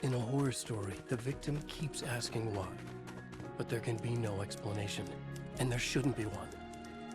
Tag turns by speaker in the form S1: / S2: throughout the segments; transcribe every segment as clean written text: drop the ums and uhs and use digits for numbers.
S1: In a horror story, the victim keeps asking why, but there can be no explanation, and there shouldn't be one.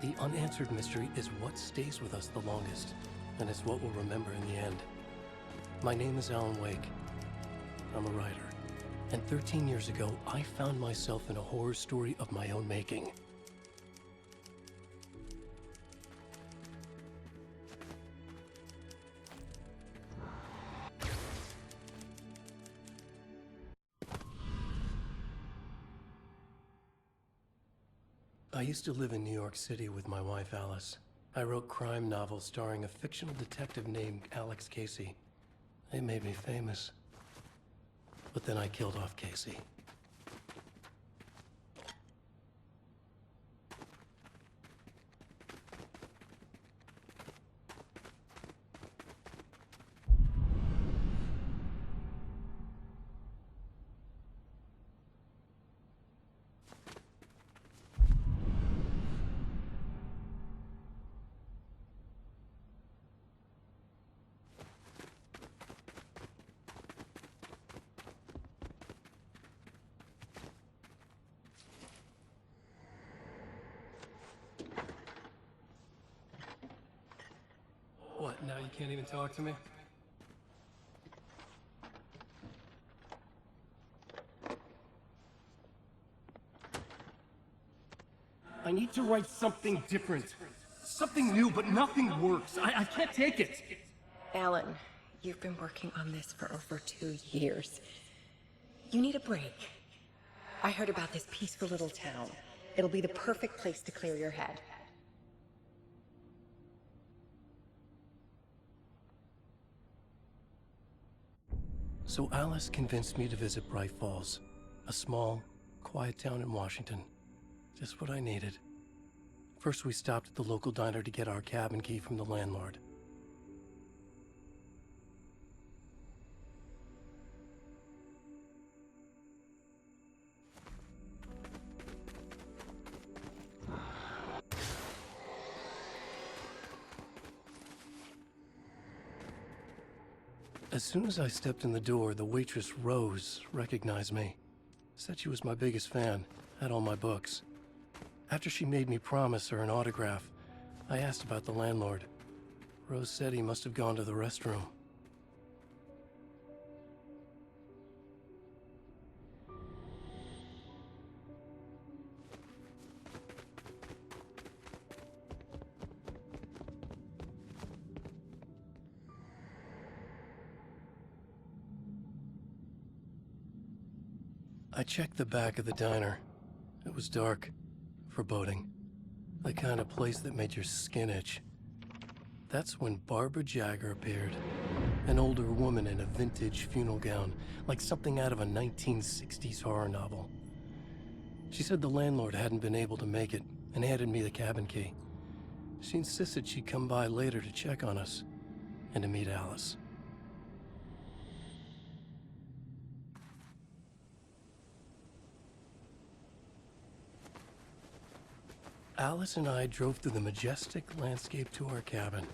S1: The unanswered mystery is what stays with us the longest, and is what we'll remember in the end. My name is Alan Wake. I'm a writer, and 13 years ago, I found myself in a horror story of my own making. I used to live in New York City with my wife, Alice. I wrote crime novels starring a fictional detective named Alex Casey. They made me famous. But then I killed off Casey. What, now you can't even talk to me? I need to write something different. Something new, but nothing works. I can't take it.
S2: Alan, you've been working on this for over 2 years. You need a break. I heard about this peaceful little town. It'll be the perfect place to clear your head.
S1: So Alice convinced me to visit Bright Falls, a small, quiet town in Washington. Just what I needed. First, we stopped at the local diner to get our cabin key from the landlord. As soon as I stepped in the door, the waitress, Rose, recognized me. Said she was my biggest fan, had all my books. After she made me promise her an autograph, I asked about the landlord. Rose said he must have gone to the restroom. I checked the back of the diner. It was dark, foreboding. The kind of place that made your skin itch. That's when Barbara Jagger appeared. An older woman in a vintage funeral gown, like something out of a 1960s horror novel. She said the landlord hadn't been able to make it, and handed me the cabin key. She insisted she'd come by later to check on us, and to meet Alice. Alice and I drove through the majestic landscape to our cabin.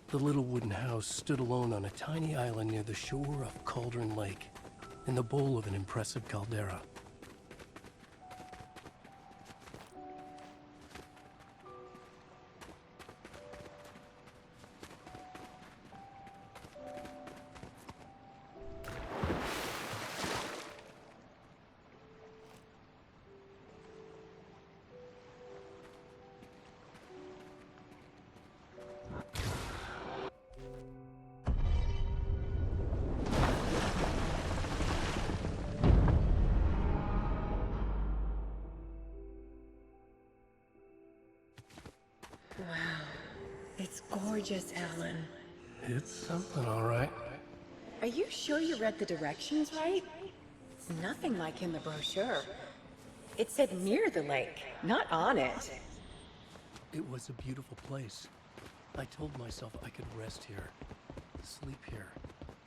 S1: The little wooden house stood alone on a tiny island near the shore of Cauldron Lake, in the bowl of an impressive caldera.
S2: Wow. It's gorgeous, Alan.
S1: It's something, all right.
S2: Are you sure you read the directions right? It's nothing like in the brochure. It said near the lake, not on it.
S1: It was a beautiful place. I told myself I could rest here, sleep here,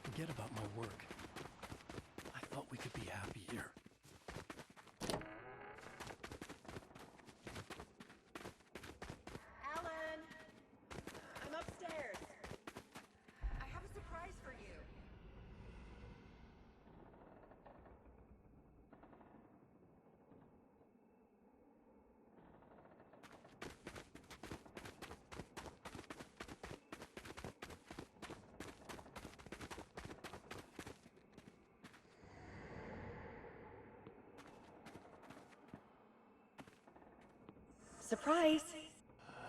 S1: forget about my work. I thought we could be happy here.
S2: Alan! I'm upstairs. I have a surprise for you. Surprise!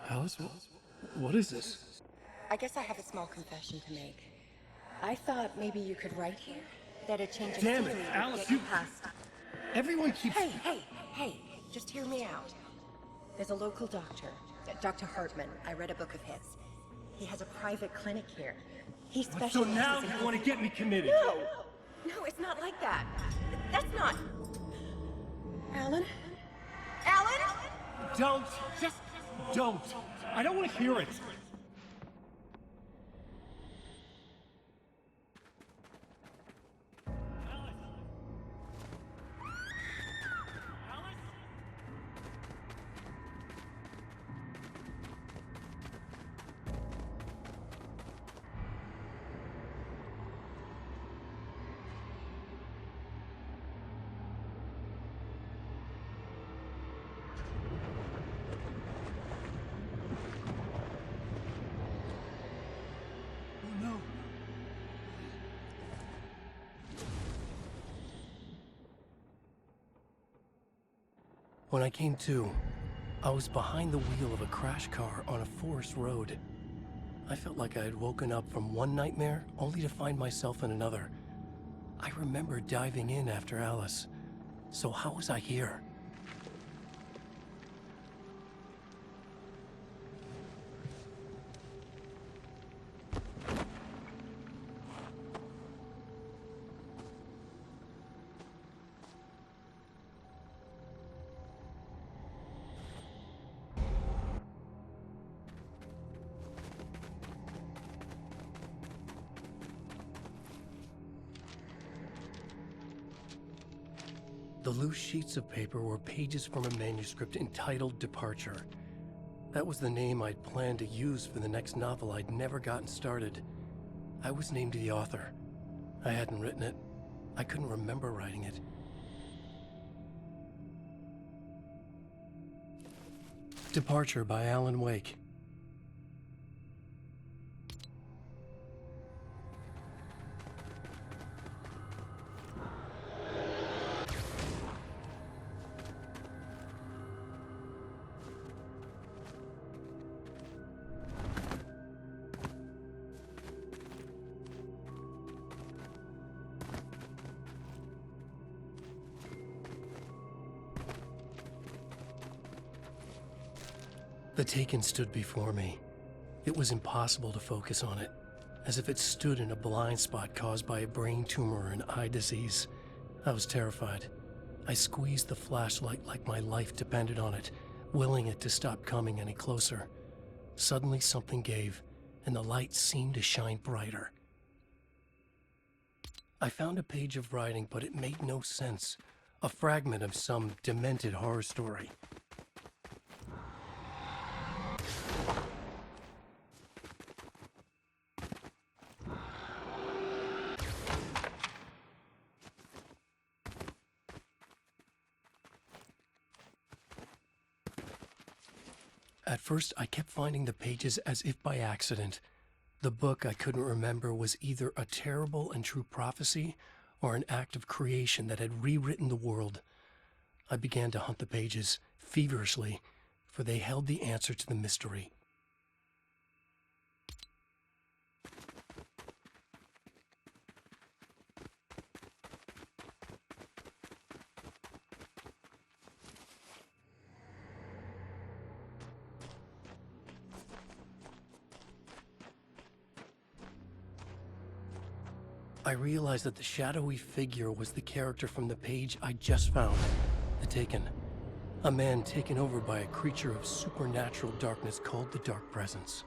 S1: Alice, what is this?
S2: I guess I have a small confession to make. I thought maybe you could write here. That a change of
S1: Damn it,
S2: scenery would
S1: Alice,
S2: get
S1: you-
S2: past.
S1: Everyone keeps...
S2: Hey, just hear me out. There's a local doctor, Dr. Hartman. I read a book of his. He has a private clinic here. He specializes
S1: So now
S2: in...
S1: you want to get me committed?
S2: No, it's not like that. That's not... Alan? Alan?
S1: Don't! Just don't! I don't want to hear it! Oh no! When I came to, I was behind the wheel of a crash car on a forest road. I felt like I had woken up from one nightmare only to find myself in another. I remember diving in after Alice. So how was I here? The loose sheets of paper were pages from a manuscript entitled Departure. That was the name I'd planned to use for the next novel I'd never gotten started. I was named the author. I hadn't written it. I couldn't remember writing it. Departure by Alan Wake. The Taken stood before me. It was impossible to focus on it, as if it stood in a blind spot caused by a brain tumor or an eye disease. I was terrified. I squeezed the flashlight like my life depended on it, willing it to stop coming any closer. Suddenly something gave, and the light seemed to shine brighter. I found a page of writing, but it made no sense. A fragment of some demented horror story. At first, I kept finding the pages as if by accident. The book I couldn't remember was either a terrible and true prophecy or an act of creation that had rewritten the world. I began to hunt the pages feverishly, for they held the answer to the mystery. I realized that the shadowy figure was the character from the page I just found, The Taken. A man taken over by a creature of supernatural darkness called the Dark Presence.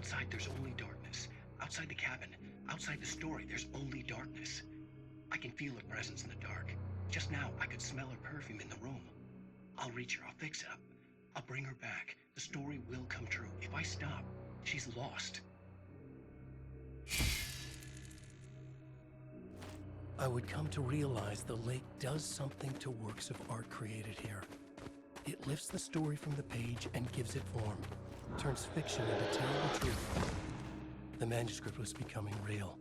S3: Outside, there's only darkness. Outside the cabin, outside the story, there's only darkness. I can feel her presence in the dark. Just now, I could smell her perfume in the room. I'll reach her. I'll fix it up. I'll bring her back. The story will come true. If I stop, she's lost.
S1: I would come to realize the lake does something to works of art created here. It lifts the story from the page and gives it form, turns fiction into terrible truth. The manuscript was becoming real.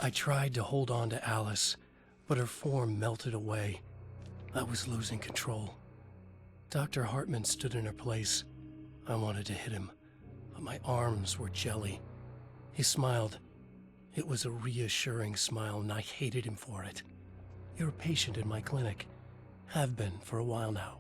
S1: I tried to hold on to Alice, but her form melted away. I was losing control. Dr. Hartman stood in her place. I wanted to hit him, but my arms were jelly. He smiled. It was a reassuring smile, and I hated him for it. You're a patient in my clinic. Have been for a while now.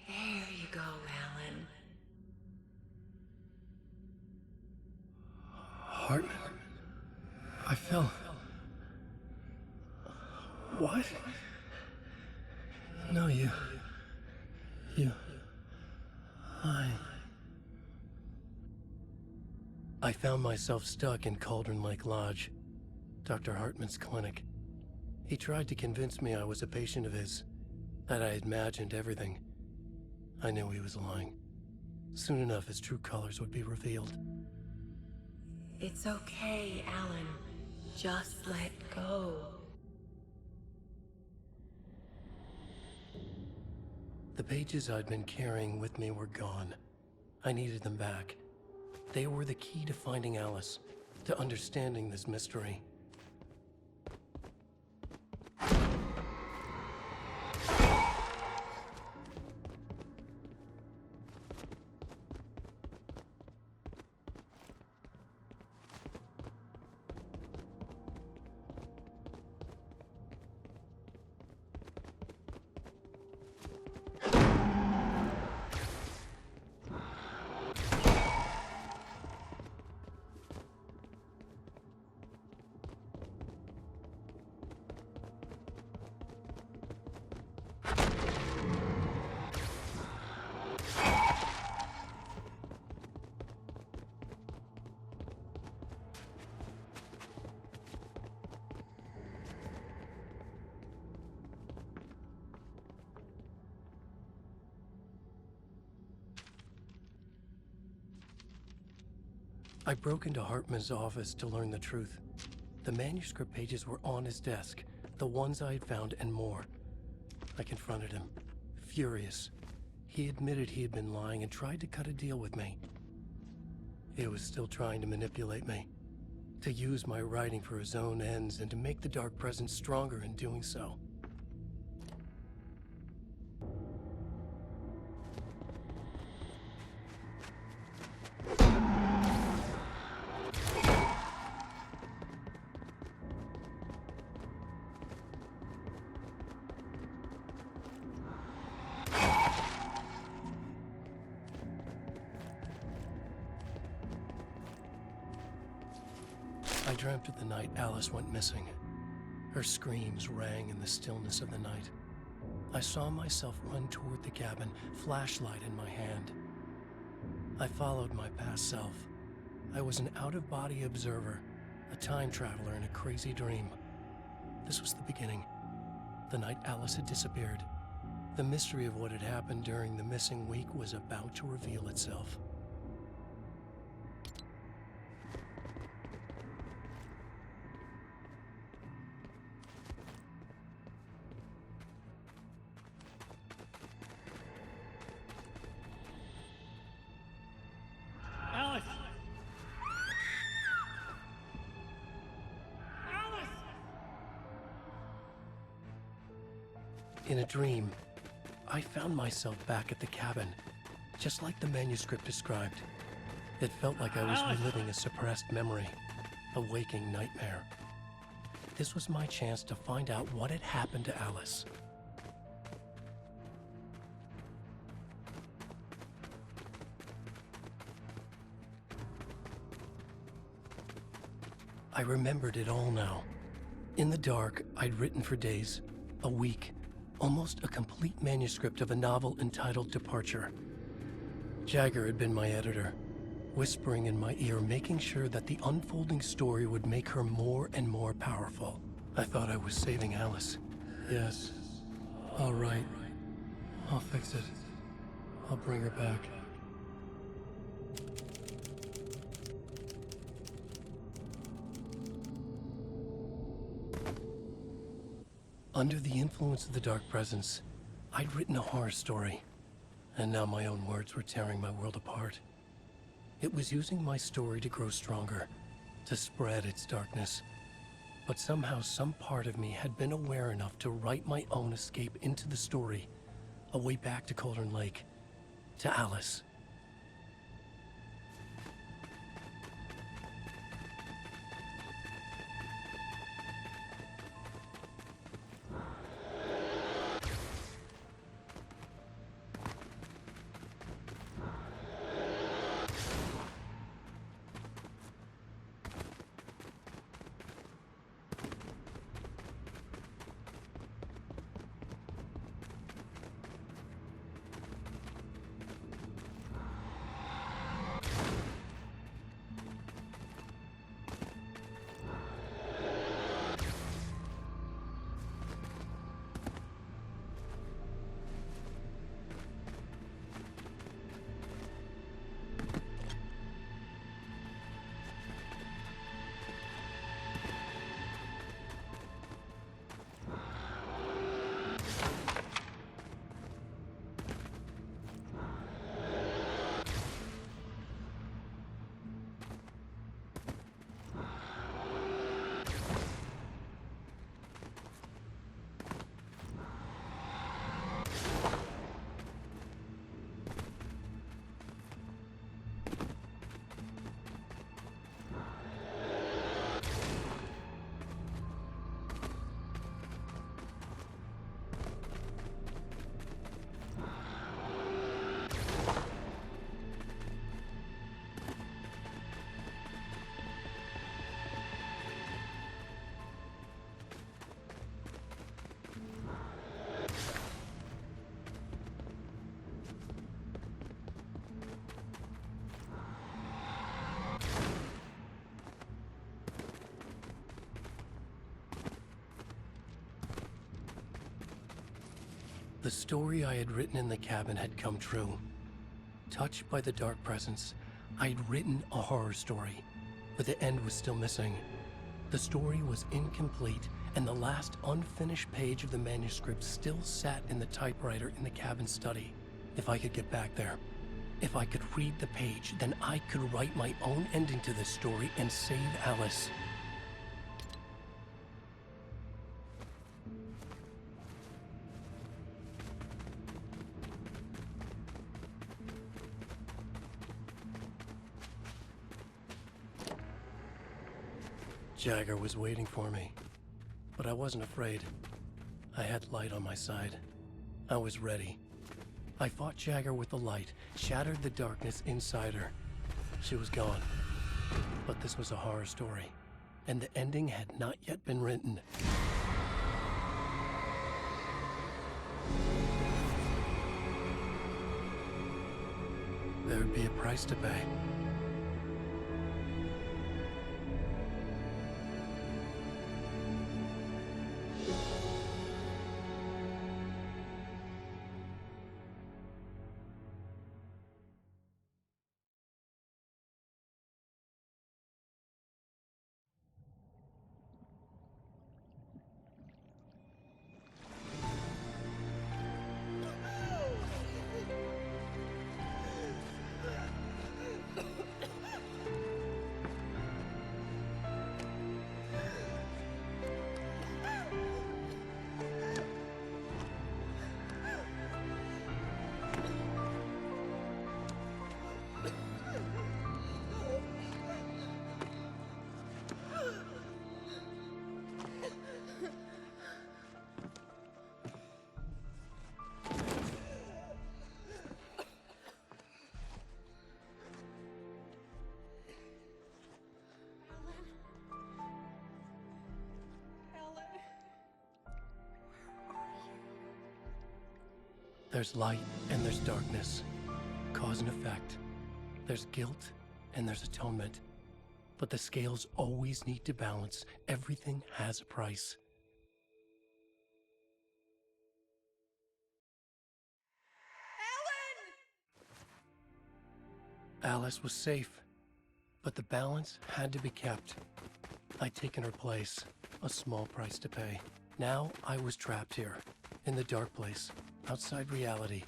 S2: There you go, Alen.
S1: Hartman? I fell. What? No, you. I found myself stuck in Cauldron Lake Lodge, Dr. Hartman's clinic. He tried to convince me I was a patient of his, that I had imagined everything. I knew he was lying. Soon enough, his true colors would be revealed.
S2: It's okay, Alen. Just let go.
S1: The pages I'd been carrying with me were gone. I needed them back. They were the key to finding Alice, to understanding this mystery. I broke into Hartman's office to learn the truth. The manuscript pages were on his desk, the ones I had found and more. I confronted him, furious. He admitted he had been lying and tried to cut a deal with me. He was still trying to manipulate me, to use my writing for his own ends and to make the Dark Presence stronger in doing so. I dreamt of the night Alice went missing. Her screams rang in the stillness of the night. I saw myself run toward the cabin, flashlight in my hand. I followed my past self. I was an out-of-body observer, a time traveler in a crazy dream. This was the beginning. The night Alice had disappeared. The mystery of what had happened during the missing week was about to reveal itself.
S4: Alice! Alice!
S1: In a dream, I found myself back at the cabin, just like the manuscript described. It felt like I was reliving a suppressed memory, a waking nightmare. This was my chance to find out what had happened to Alice. I remembered it all now. In the dark, I'd written for days, a week, almost a complete manuscript of a novel entitled Departure. Jagger had been my editor, whispering in my ear, making sure that the unfolding story would make her more and more powerful. I thought I was saving Alice. Yes. All right. I'll fix it. I'll bring her back. Under the influence of the dark presence, I'd written a horror story, and now my own words were tearing my world apart. It was using my story to grow stronger, to spread its darkness. But somehow some part of me had been aware enough to write my own escape into the story, a way back to Cauldron Lake, to Alice. The story I had written in the cabin had come true. Touched by the dark presence, I'd written a horror story, but the end was still missing. The story was incomplete, and the last unfinished page of the manuscript still sat in the typewriter in the cabin study. If I could get back there, if I could read the page, then I could write my own ending to this story and save Alice. Jagger was waiting for me, but I wasn't afraid. I had light on my side. I was ready. I fought Jagger with the light, shattered the darkness inside her. She was gone. But this was a horror story, and the ending had not yet been written. There would be a price to pay. There's light and there's darkness. Cause and effect. There's guilt and there's atonement. But the scales always need to balance. Everything has a price. Alice was safe, but the balance had to be kept. I'd taken her place, a small price to pay. Now I was trapped here, in the dark place, outside reality.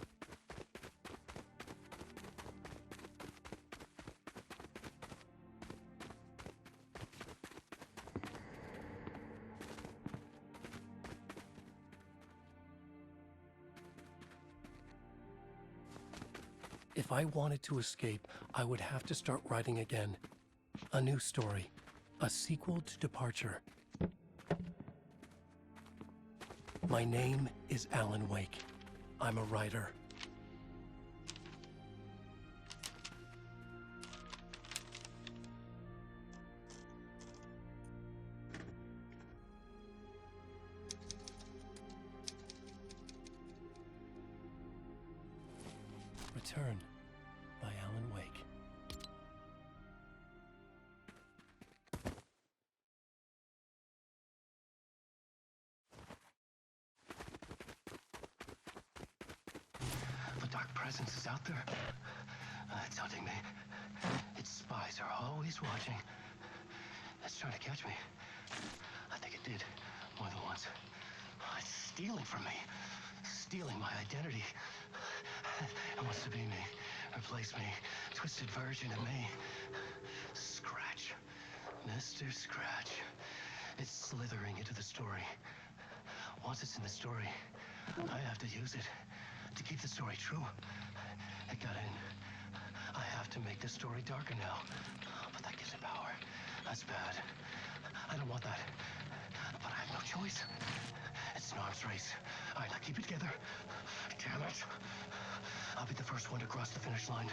S1: If I wanted to escape, I would have to start writing again. A new story. A sequel to Departure. My name is Alan Wake. I'm a writer. Return by Alan Wake.
S3: The dark presence is out there. It's hunting me. Its spies are always watching. It's trying to catch me. I think it did more than once. It's stealing from me. Stealing my identity. It wants to be me. Replace me. Twisted version of me. Scratch. Mr. Scratch. It's slithering into the story. Once it's in the story, I have to use it to keep the story true. It got in. I have to make the story darker now. But that gives it power. That's bad. I don't want that. But I have no choice. It's an arms race. All right, now keep it together. Damn it. I'll be the first one to cross the finish line.